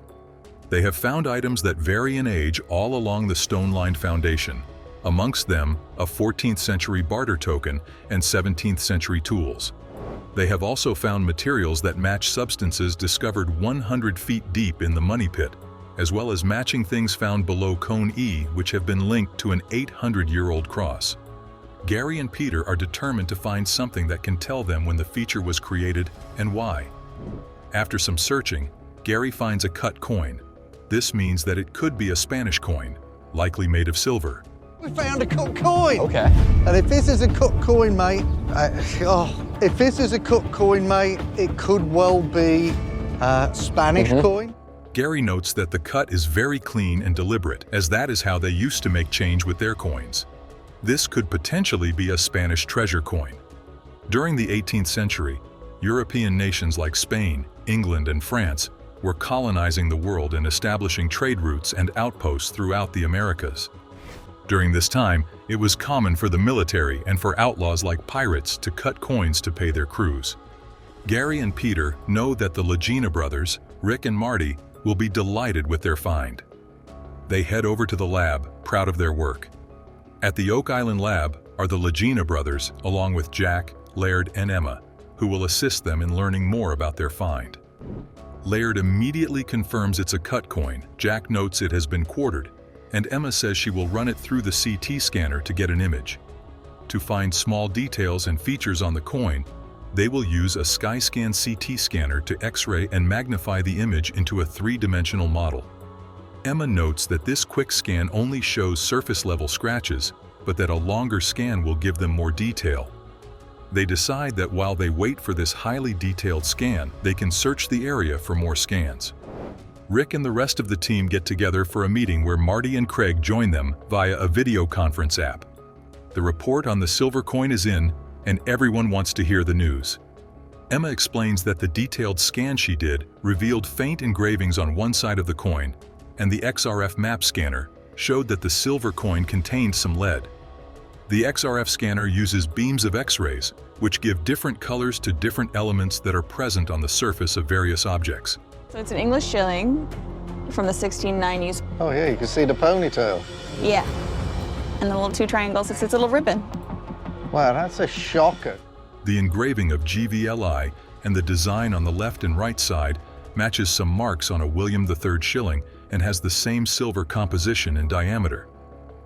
They have found items that vary in age all along the stone-lined foundation, amongst them a 14th century barter token and 17th century tools. They have also found materials that match substances discovered 100 feet deep in the money pit, as well as matching things found below Cone E, which have been linked to an 800-year-old cross. Gary and Peter are determined to find something that can tell them when the feature was created and why. After some searching, Gary finds a cut coin. This means that it could be a Spanish coin, likely made of silver. We found a cut coin. Okay. And if this is a cut coin, mate, if this is a cut coin, mate, it could well be a Spanish coin. Gary notes that the cut is very clean and deliberate, as that is how they used to make change with their coins. This could potentially be a Spanish treasure coin. During the 18th century, European nations like Spain, England, and France were colonizing the world and establishing trade routes and outposts throughout the Americas. During this time, it was common for the military and for outlaws like pirates to cut coins to pay their crews. Gary and Peter know that the Lagena brothers, Rick and Marty, will be delighted with their find. They head over to the lab, proud of their work. At the Oak Island lab are the Lagena brothers, along with Jack, Laird, and Emma, who will assist them in learning more about their find. Laird immediately confirms it's a cut coin. Jack notes it has been quartered, and Emma says she will run it through the CT scanner to get an image. To find small details and features on the coin, they will use a SkyScan CT scanner to X-ray and magnify the image into a three-dimensional model. Emma notes that this quick scan only shows surface-level scratches, but that a longer scan will give them more detail. They decide that while they wait for this highly detailed scan, they can search the area for more scans. Rick and the rest of the team get together for a meeting where Marty and Craig join them via a video conference app. The report on the silver coin is in, and everyone wants to hear the news. Emma explains that the detailed scan she did revealed faint engravings on one side of the coin, and the XRF map scanner showed that the silver coin contained some lead. The XRF scanner uses beams of X-rays, which give different colors to different elements that are present on the surface of various objects. So it's an English shilling from the 1690s. Oh yeah, you can see the ponytail. Yeah. And the little two triangles, it's a little ribbon. Wow, that's a shocker. The engraving of GVLI and the design on the left and right side matches some marks on a William III shilling and has the same silver composition and diameter.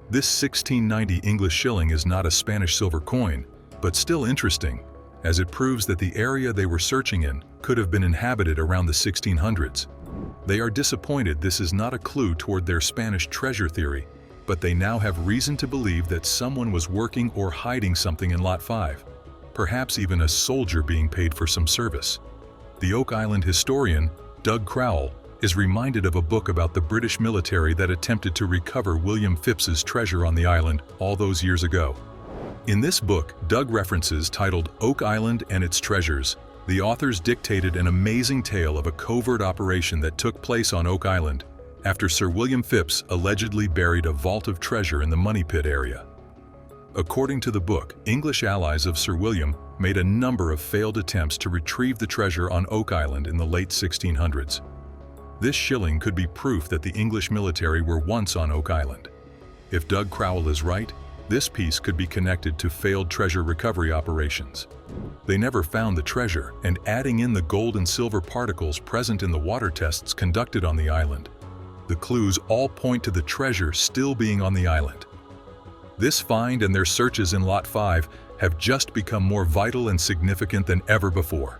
This 1690 English shilling is not a Spanish silver coin, but still interesting, as it proves that the area they were searching in could have been inhabited around the 1600s. They are disappointed this is not a clue toward their Spanish treasure theory, but they now have reason to believe that someone was working or hiding something in Lot 5, perhaps even a soldier being paid for some service. The Oak Island historian, Doug Crowell, is reminded of a book about the British military that attempted to recover William Phipps's treasure on the island all those years ago. In this book, Doug references titled Oak Island and Its Treasures. The authors dictated an amazing tale of a covert operation that took place on Oak Island after Sir William Phipps allegedly buried a vault of treasure in the Money Pit area. According to the book, English allies of Sir William made a number of failed attempts to retrieve the treasure on Oak Island in the late 1600s. This shilling could be proof that the English military were once on Oak Island. If Doug Crowell is right, This piece could be connected to failed treasure recovery operations. They never found the treasure, and adding in the gold and silver particles present in the water tests conducted on the island, the clues all point to the treasure still being on the island. This find and their searches in Lot 5 have just become more vital and significant than ever before.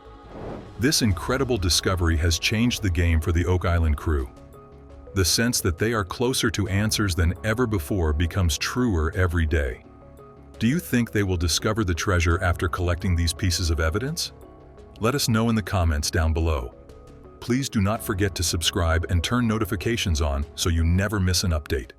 This incredible discovery has changed the game for the Oak Island crew. The sense that they are closer to answers than ever before becomes truer every day. Do you think they will discover the treasure after collecting these pieces of evidence? Let us know in the comments down below. Please do not forget to subscribe and turn notifications on so you never miss an update.